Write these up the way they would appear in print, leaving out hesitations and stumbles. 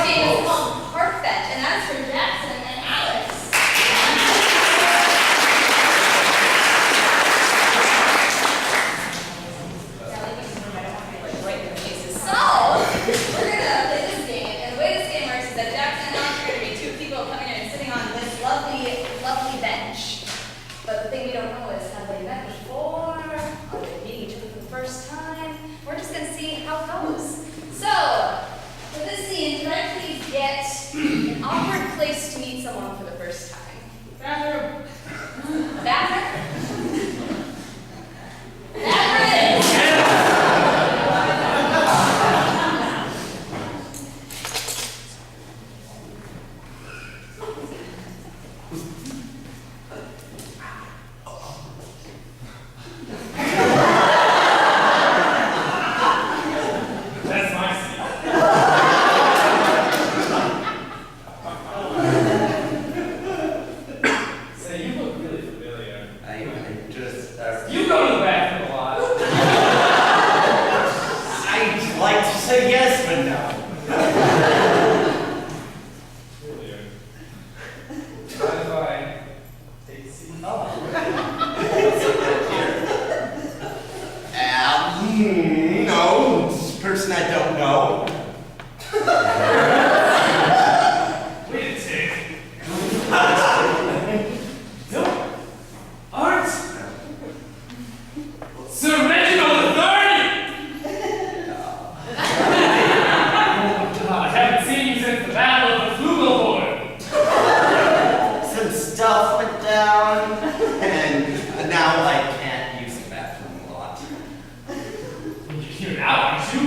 game is called Park Bench, and that's for Jackson and Alex. So, we're going to play this game, and the way this game works is that Jackson and Alex are going to be two people coming in and sitting on this lovely, lovely bench. But the thing we don't know is, have they met before? Are they meeting each other for the first time? We're just going to see how it goes. So, for this scene, can I please get an awkward place to meet someone for the first time? Bathroom. Bathroom? Bathroom! No, this person I don't know. Wait a tick. No. Art. Sir Reginald III! I haven't seen you since the Battle of the Flugelhorn. Some stuff went down, and now I can't use the bathroom a lot. You're here now, aren't you?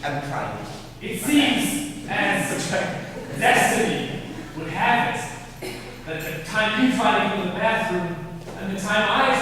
I'm trying. It seems as destiny would have it that the time you try to go to the bathroom and the time I